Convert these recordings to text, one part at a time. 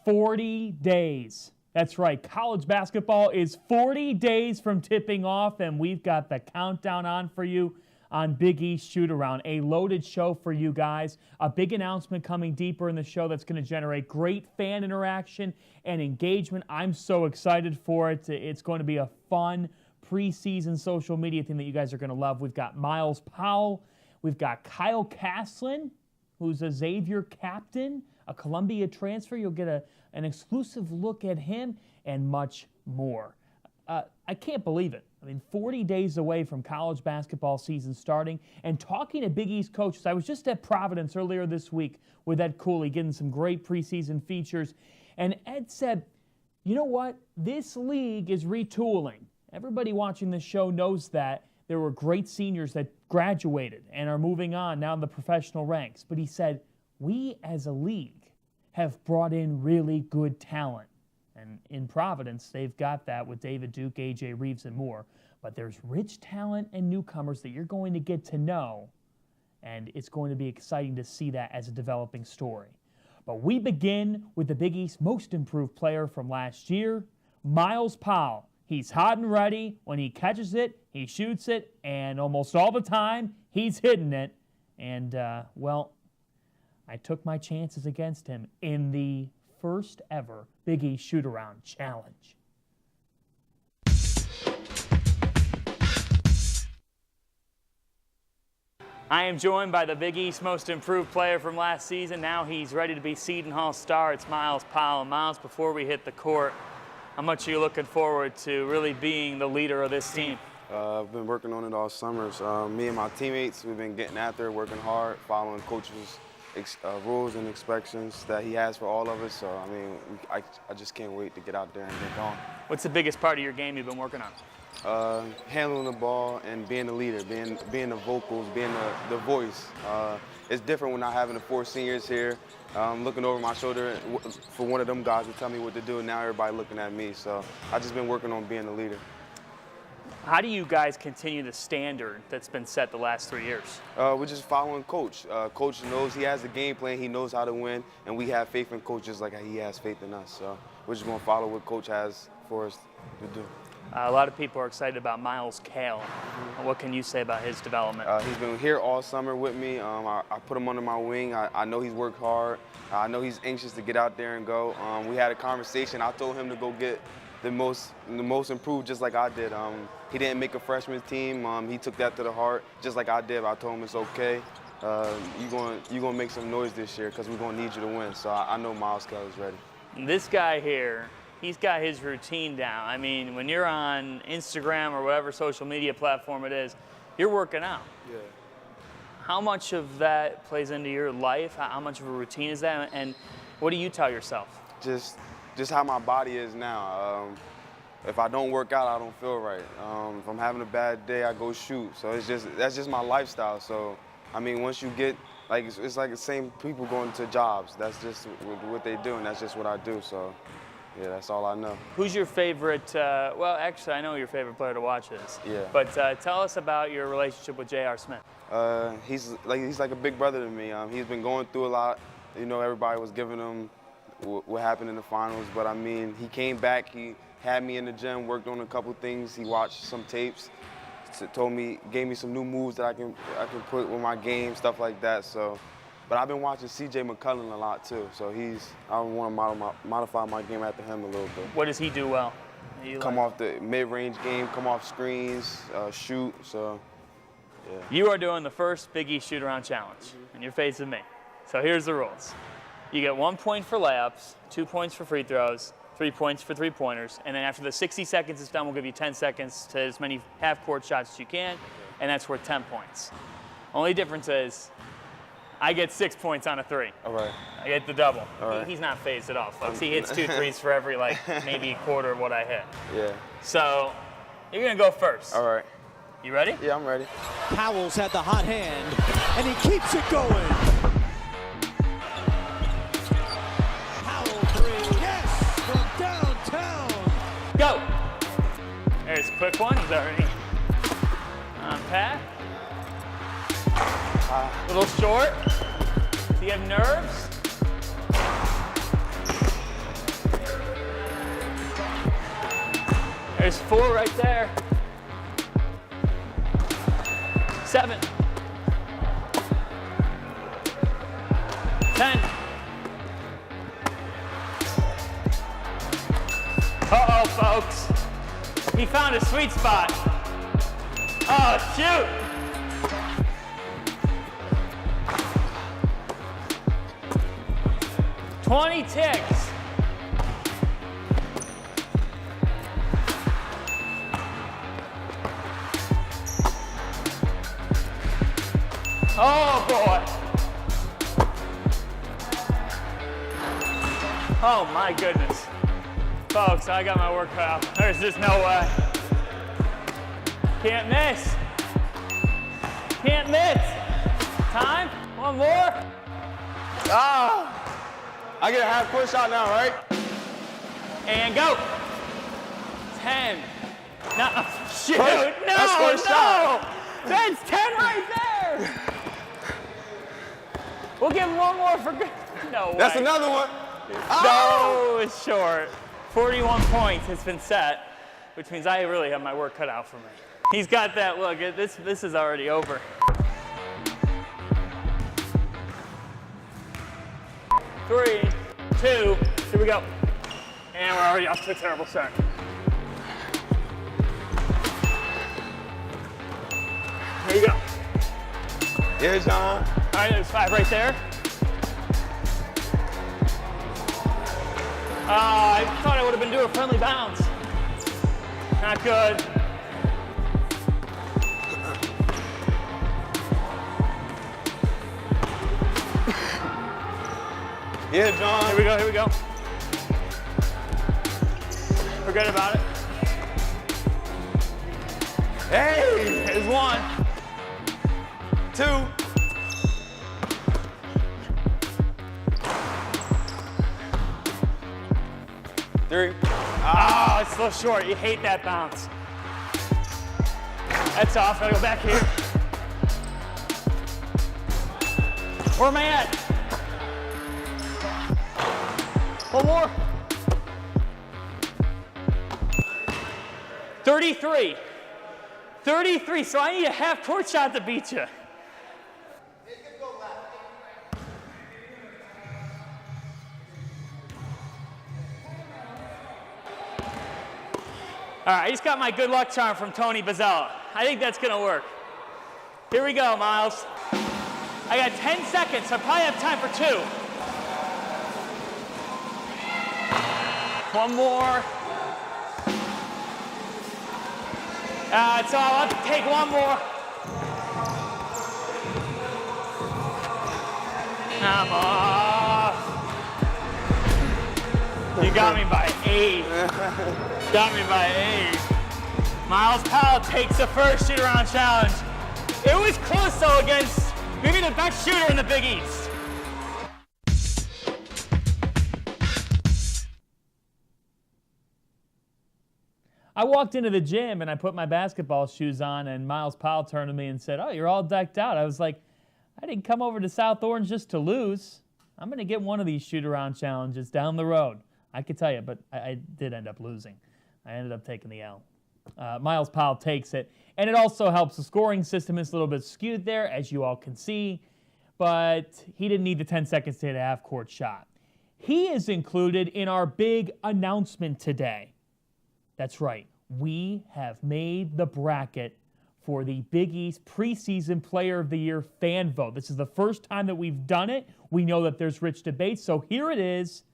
40 days. That's right. College basketball is 40 days from tipping off, and we've got the countdown on for you on Big East Shootaround. A loaded show for you guys. A big announcement coming deeper in the show that's going to generate great fan interaction and engagement. I'm so excited for it. It's going to be a fun preseason social media thing that you guys are going to love. We've got Myles Powell. We've got Kyle Castlin, who's a Xavier captain, a Columbia transfer. You'll get an exclusive look at him and much more. I can't believe it. 40 days away from college basketball season starting, and talking to Big East coaches. I was just at Providence earlier this week with Ed Cooley, getting some great preseason features, and Ed said, you know what? This league is retooling. Everybody watching this show knows that. There were great seniors that graduated and are moving on now in the professional ranks. But he said, we as a league have brought in really good talent. And in Providence, they've got that with David Duke, A.J. Reeves, and more. But there's rich talent and newcomers that you're going to get to know, and it's going to be exciting to see that as a developing story. But we begin with the Big East most improved player from last year, Myles Powell. He's hot and ready. When he catches it, he shoots it, and almost all the time, he's hitting it. And, I took my chances against him in the first ever Big East Shootaround Challenge. I am joined by the Big East most improved player from last season. Now he's ready to be Seton Hall star. It's Myles Powell. Myles, before we hit the court, how much are you looking forward to really being the leader of this team? I've been working on it all summer. Me and my teammates, we've been getting after it, working hard, following coaches' rules and inspections that he has for all of us. So, I just can't wait to get out there and get going. What's the biggest part of your game you've been working on? Handling the ball and being the leader, being the vocals, being the voice. It's different when not having the 4 seniors here. Looking over my shoulder for one of them guys to tell me what to do, and now everybody looking at me. So I've just been working on being the leader. How do you guys continue the standard that's been set the last 3 years? We're just following Coach. Coach knows he has the game plan, he knows how to win, and we have faith in Coach just like he has faith in us. So we're just going to follow what Coach has for us to do. A lot of people are excited about Myles Powell. What can you say about his development? He's been here all summer with me. I put him under my wing. I know he's worked hard. I know he's anxious to get out there and go. We had a conversation. I told him to go get the most improved just like I did. He didn't make a freshman team. He took that to the heart just like I did. I told him it's okay. You're gonna make some noise this year because we're going to need you to win. So I know Myles Powell is ready. This guy here, he's got his routine down. When you're on Instagram or whatever social media platform it is, you're working out. Yeah. How much of that plays into your life? How much of a routine is that? And what do you tell yourself? Just how my body is now. If I don't work out, I don't feel right. If I'm having a bad day, I go shoot. So that's just my lifestyle. So once you get it's like the same people going to jobs. That's just what they do, and that's just what I do. So yeah, that's all I know. Who's your favorite? Well, actually, I know your favorite player to watch is. Yeah. But tell us about your relationship with J.R. Smith. He's like a big brother to me. He's been going through a lot. Everybody was giving him what happened in the finals, but he came back. He had me in the gym, worked on a couple things. He watched some tapes, gave me some new moves that I can put with my game, stuff like that. So, but I've been watching C.J. McCollum a lot too. So I want to modify my game after him a little bit. What does he do well? Come off the mid-range game, come off screens, shoot. So, yeah. You are doing the first Big East Shootaround Challenge, and you're facing me. So here's the rules. You get 1 point for layups, 2 points for free throws, 3 points for three-pointers, and then after the 60 seconds is done, we'll give you 10 seconds to as many half-court shots as you can, and that's worth 10 points. Only difference is I get 6 points on a 3. All right. I get the double. All right. He's not phased at all, folks. He hits 2 threes for every, maybe a quarter of what I hit. Yeah. So you're going to go first. All right. You ready? Yeah, I'm ready. Powell's had the hot hand, and he keeps it going. Powell 3, yes, from downtown. Go. There's a quick one. He's already on path. A little short. Do you have nerves? There's 4 right there. 7. 10. Uh-oh, folks. He found a sweet spot. Oh, shoot. "20 ticks. Oh, boy. Oh, my goodness. Folks, I got my work cut out. There's just no way. Can't miss. Can't miss. Time. 1 more. Ah! I get a half-court shot now, right? And go. 10. No, shoot. Push. No, That's one no. shot. That's 10 right there. We'll give him 1 more for good. No way. That's another one. No, it's short. 41 points has been set, which means I really have my work cut out for me. He's got that look. This is already over. 3, 2, here we go. And we're already off to a terrible start. Here you go. Yeah, John. All right, there's 5 right there. I thought I would have been doing a friendly bounce. Not good. Yeah, John. Here we go, here we go. Forget about it. Hey! There's 1. 2. 3. Oh, it's so short. You hate that bounce. That's off. Gotta go back here. Where am I at? 1 more. 33. 33. So I need a half-court shot to beat you. All right, I just got my good luck charm from Tony Bazzella. I think that's gonna work. Here we go, Myles. I got 10 seconds, so I probably have time for 2. 1 more. It's all, I'll have to take 1 more. I'm off. You got me by 8. Got me by 8. Myles Powell takes the first shoot-around challenge. It was close, though, against maybe the best shooter in the Big East. I walked into the gym and I put my basketball shoes on, and Myles Powell turned to me and said, "Oh, you're all decked out." I was like, I didn't come over to South Orange just to lose. I'm going to get one of these shoot-around challenges down the road. I could tell you, but I did end up losing. I ended up taking the L. Myles Powell takes it, and it also helps the scoring system is a little bit skewed there, as you all can see, but he didn't need the 10 seconds to hit a half-court shot. He is included in our big announcement today. That's right. We have made the bracket for the Big East Preseason Player of the Year fan vote. This is the first time that we've done it. We know that there's rich debate, so here it is.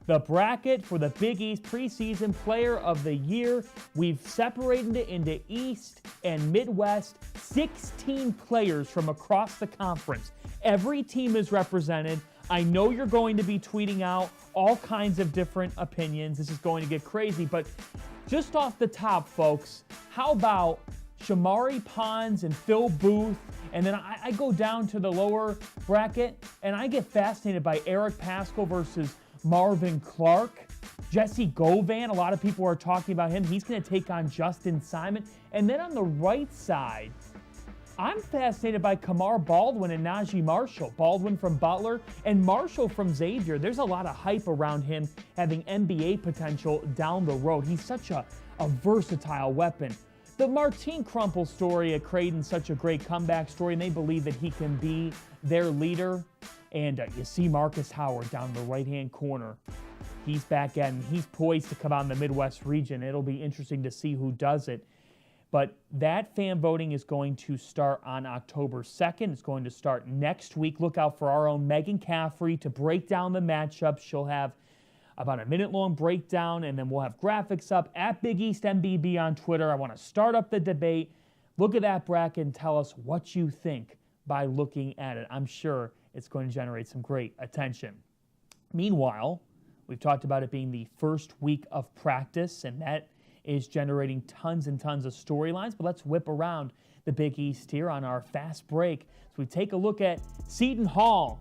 The bracket for the Big East Preseason Player of the Year. We've separated it into East and Midwest, 16 players from across the conference. Every team is represented. I know you're going to be tweeting out all kinds of different opinions. This is going to get crazy, but just off the top, folks, how about Shamari Pons and Phil Booth? And then I go down to the lower bracket, and I get fascinated by Eric Paschal versus Marvin Clark. Jesse Govan, a lot of people are talking about him. He's going to take on Justin Simon. And then on the right side, I'm fascinated by Kamar Baldwin and Najee Marshall. Baldwin from Butler and Marshall from Xavier. There's a lot of hype around him having NBA potential down the road. He's such a versatile weapon. The Martine Crumple story at Creighton, such a great comeback story, and they believe that he can be their leader. And you see Marcus Howard down in the right-hand corner. He's back at him. He's poised to come out in the Midwest region. It'll be interesting to see who does it. But that fan voting is going to start on October 2nd. It's going to start next week. Look out for our own Megan Caffrey to break down the matchups. She'll have about a minute-long breakdown, and then we'll have graphics up at Big East MBB on Twitter. I want to start up the debate. Look at that bracket and tell us what you think by looking at it. I'm sure it's going to generate some great attention. Meanwhile, we've talked about it being the first week of practice, and that is generating tons and tons of storylines. But let's whip around the Big East here on our fast break. So we take a look at Seton Hall.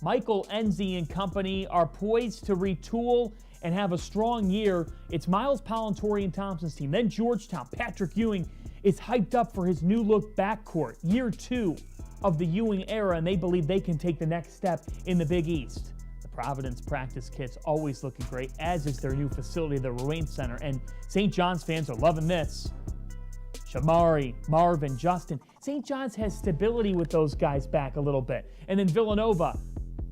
Michael Enzi and company are poised to retool and have a strong year. It's Myles Powell and Torian Thompson's team. Then Georgetown, Patrick Ewing is hyped up for his new look backcourt. Year 2 of the Ewing era, and they believe they can take the next step in the Big East. Providence practice kits always looking great, as is their new facility, the Ruane Center. And St. John's fans are loving this. Shamari, Marvin, Justin. St. John's has stability with those guys back a little bit. And then Villanova,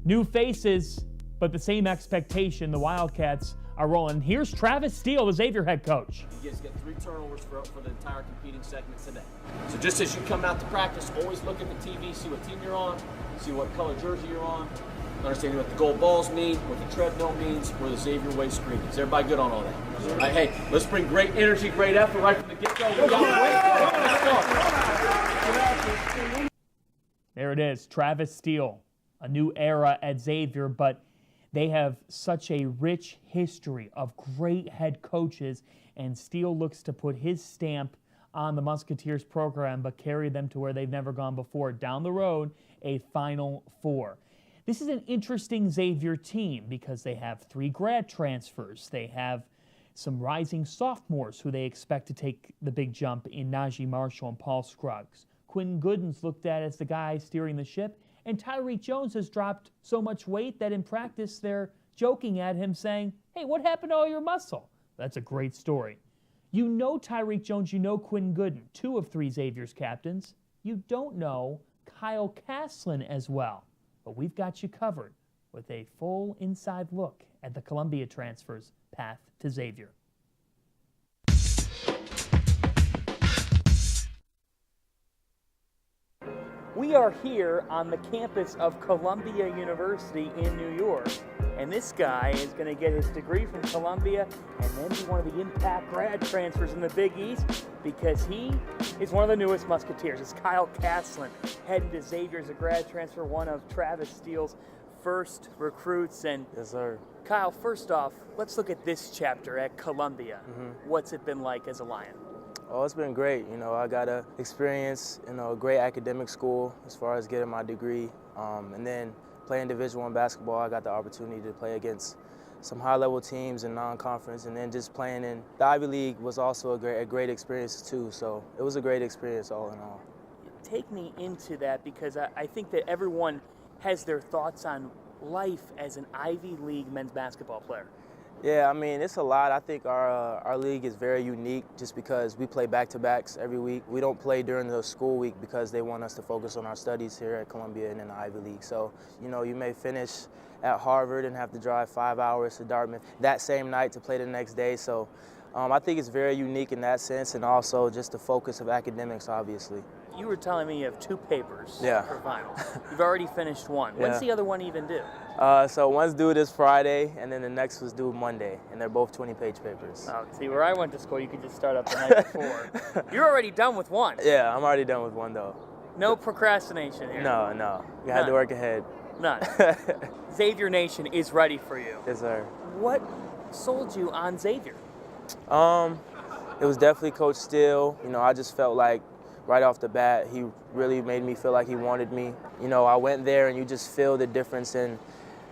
new faces, but the same expectation. The Wildcats are rolling. Here's Travis Steele, the Xavier head coach. You guys get 3 turnovers for the entire competing segment today. So just as you come out to practice, always look at the TV, see what team you're on, see what color jersey you're on, understanding what the gold balls mean, what the treadmill means, where the Xavier way screen is. Everybody good on all that? All right, hey, let's bring great energy, great effort right from the get-go. We got to There it is, Travis Steele, a new era at Xavier, but they have such a rich history of great head coaches, and Steele looks to put his stamp on the Musketeers program, but carry them to where they've never gone before. Down the road, a Final Four. This is an interesting Xavier team because they have 3 grad transfers. They have some rising sophomores who they expect to take the big jump in Najee Marshall and Paul Scruggs. Quinn Gooden's looked at as the guy steering the ship, and Tyreek Jones has dropped so much weight that in practice they're joking at him saying, hey, what happened to all your muscle? That's a great story. You know Tyreek Jones, you know Quinn Gooden, 2 of 3 Xavier's captains. You don't know Kyle Castlin as well. But we've got you covered with a full inside look at the Columbia transfer's path to Xavier. We are here on the campus of Columbia University in New York, and this guy is going to get his degree from Columbia and then be one of the impact grad transfers in the Big East because he is one of the newest Musketeers. It's Kyle Castlin, heading to Xavier as a grad transfer, one of Travis Steele's first recruits. And yes, sir. Kyle, first off, let's look at this chapter at Columbia. What's it been like as a Lion? Oh, it's been great. You know, I got to experience, a great academic school as far as getting my degree. And then playing Division I basketball, I got the opportunity to play against some high-level teams in non-conference. And then just playing in the Ivy League was also a great experience, too. So it was a great experience all in all. Take me into that because I think that everyone has their thoughts on life as an Ivy League men's basketball player. Yeah, I mean, it's a lot. I think our league is very unique just because we play back-to-backs every week. We don't play during the school week because they want us to focus on our studies here at Columbia and in the Ivy League. So, you may finish at Harvard and have to drive 5 hours to Dartmouth that same night to play the next day. So I think it's very unique in that sense, and also just the focus of academics, obviously. You were telling me you have 2 papers for finals. You've already finished one. When's the other one even due? So one's due this Friday, and then the next was due Monday, and they're both 20-page papers. Oh, see, where I went to school, you could just start up the night before. You're already done with one. Yeah, I'm already done with one, though. No procrastination here. No. You had to work ahead. None. Xavier Nation is ready for you. Yes, sir. What sold you on Xavier? It was definitely Coach Steele. I just felt like right off the bat, he really made me feel like he wanted me. I went there and you just feel the difference in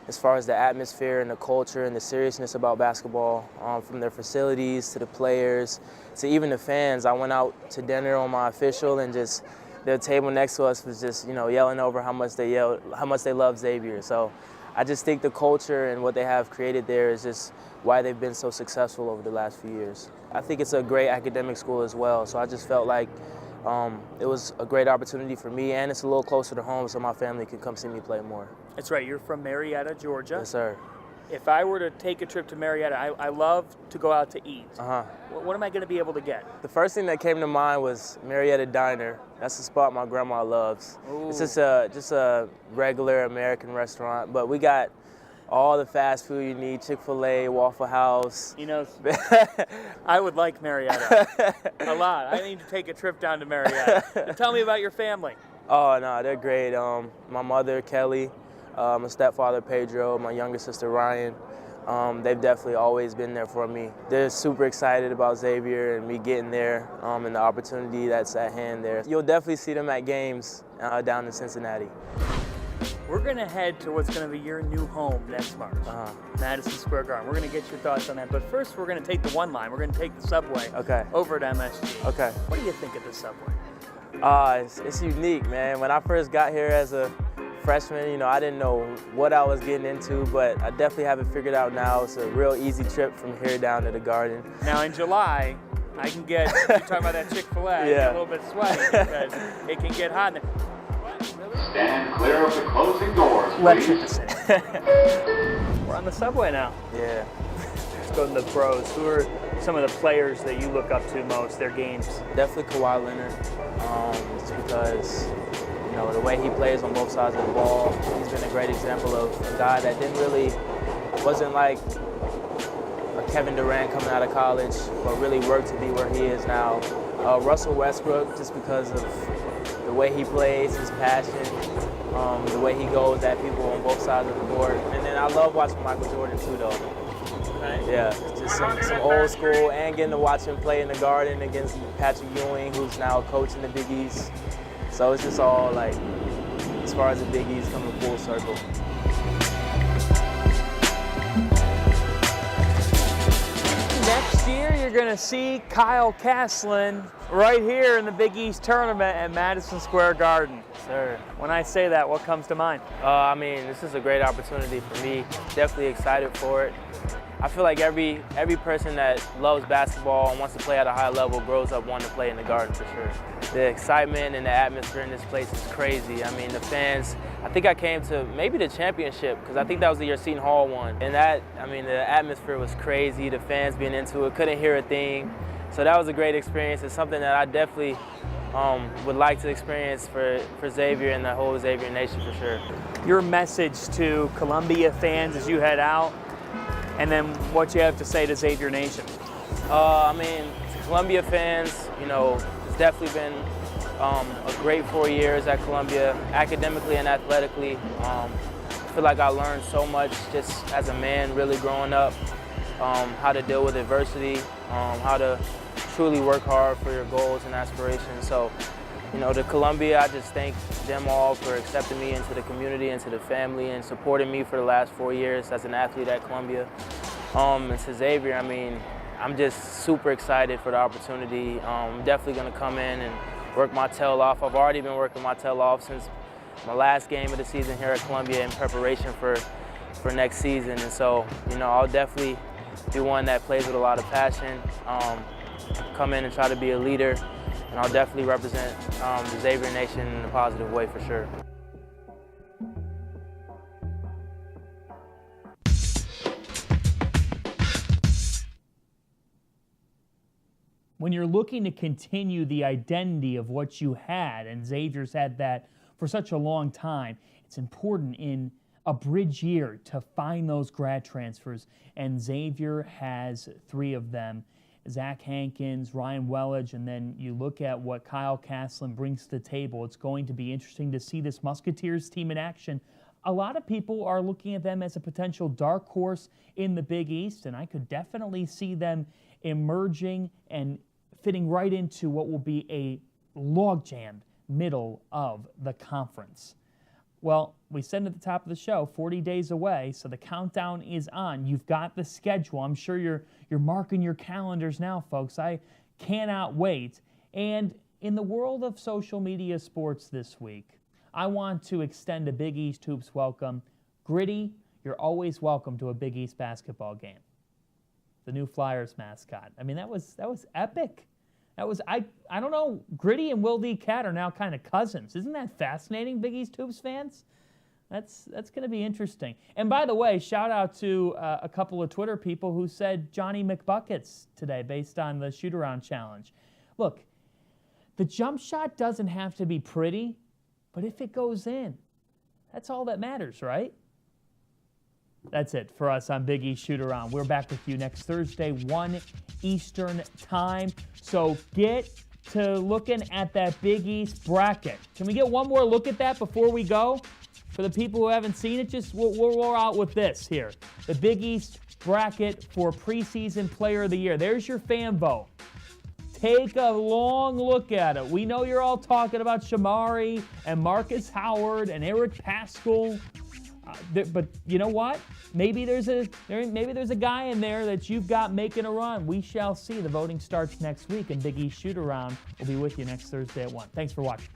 as far as the atmosphere and the culture and the seriousness about basketball, from their facilities to the players to even the fans. I went out to dinner on my official and just the table next to us was just, yelling over how much they love Xavier. So I just think the culture and what they have created there is just why they've been so successful over the last few years. I think it's a great academic school as well, so I just felt like it was a great opportunity for me, and it's a little closer to home so my family can come see me play more. That's right, you're from Marietta, Georgia. Yes, sir. If I were to take a trip to Marietta, I love to go out to eat. What am I going to be able to get? The first thing that came to mind was Marietta Diner. That's the spot my grandma loves. Ooh. It's just a regular American restaurant, but we got all the fast food you need, Chick-fil-A, Waffle House. I would like Marietta a lot. I need to take a trip down to Marietta. Tell me about your family. Oh, no, they're great. My mother, Kelly, my stepfather, Pedro, my younger sister, Ryan. They've definitely always been there for me. They're super excited about Xavier and me getting there and the opportunity that's at hand there. You'll definitely see them at games down in Cincinnati. We're going to head to what's going to be your new home next March, Madison Square Garden. We're going to get your thoughts on that. But first, we're going to take the one line. We're going to take the subway over at MSG. Okay. What do you think of the subway? It's unique, man. When I first got here as a freshman, I didn't know what I was getting into, but I definitely have it figured out now. It's a real easy trip from here down to the Garden. Now, in July, I can get, you're talking about that Chick-fil-A, yeah. a little bit sweaty because it can get hot. Stand clear of the closing doors, please. Let's hit the city. We're on the subway now. Yeah. Let's go to the pros. Who are some of the players that you look up to most, their games? Definitely Kawhi Leonard, just because, the way he plays on both sides of the ball. He's been a great example of a guy that wasn't like a Kevin Durant coming out of college, but really worked to be where he is now. Russell Westbrook, just because of the way he plays, his passion, the way he goes at people on both sides of the court. And then I love watching Michael Jordan too, though. Okay. Yeah, just some old school, and getting to watch him play in the Garden against Patrick Ewing, who's now coaching the Big East. So it's just all like, as far as the Big East, coming full circle. Next year, you're going to see Kyle Castlin right here in the Big East tournament at Madison Square Garden. Sir. When I say that, what comes to mind? This is a great opportunity for me. Definitely excited for it. I feel like every person that loves basketball and wants to play at a high level grows up wanting to play in the Garden for sure. The excitement and the atmosphere in this place is crazy. The fans, I think I came to maybe the championship because I think that was the year Seton Hall won. And the atmosphere was crazy, the fans being into it, couldn't hear a thing. So that was a great experience. It's something that I definitely would like to experience for Xavier and the whole Xavier Nation for sure. Your message to Columbia fans as you head out, and then what you have to say to Xavier Nation. To Columbia fans, it's definitely been a great 4 years at Columbia, academically and athletically. I feel like I learned so much just as a man really growing up, how to deal with adversity, how to truly work hard for your goals and aspirations. So, to Columbia, I just thank them all for accepting me into the community, into the family, and supporting me for the last 4 years as an athlete at Columbia. And to Xavier, I'm just super excited for the opportunity. I'm definitely going to come in and work my tail off. I've already been working my tail off since my last game of the season here at Columbia in preparation for next season. And so, I'll definitely be one that plays with a lot of passion, come in and try to be a leader, and I'll definitely represent the Xavier Nation in a positive way for sure. When you're looking to continue the identity of what you had, and Xavier's had that for such a long time, it's important in a bridge year to find those grad transfers, and Xavier has 3 of them. Zach Hankins, Ryan Wellage, and then you look at what Kyle Castlin brings to the table. It's going to be interesting to see this Musketeers team in action. A lot of people are looking at them as a potential dark horse in the Big East, and I could definitely see them emerging and fitting right into what will be a logjammed middle of the conference. Well, we said at the top of the show, 40 days away, so the countdown is on. You've got the schedule. I'm sure you're marking your calendars now, folks. I cannot wait. And In the world of social media sports this week, I want to extend a Big East Hoops welcome. Gritty, you're always welcome to a Big East basketball game. The new Flyers mascot. I mean, that was epic. That was, I don't know, Gritty and Will D. Cat are now kind of cousins. Isn't that fascinating, Big East Hoops fans? That's going to be interesting. And by the way, shout out to a couple of Twitter people who said Johnny McBuckets today based on the Shootaround challenge. Look, the jump shot doesn't have to be pretty, but if it goes in, that's all that matters, right? That's it for us on Big East Shootaround. We're back with you next Thursday, 1 Eastern time. So get to looking at that Big East bracket. Can we get one more look at that before we go? For the people who haven't seen it, just we're out with this here. The Big East bracket for preseason player of the year. There's your fan vote. Take a long look at it. We know you're all talking about Shamari and Marcus Howard and Eric Paschal. But you know what? Maybe there's a guy in there that you've got making a run. We shall see. The voting starts next week, and Big East Shootaround will be with you next Thursday at 1. Thanks for watching.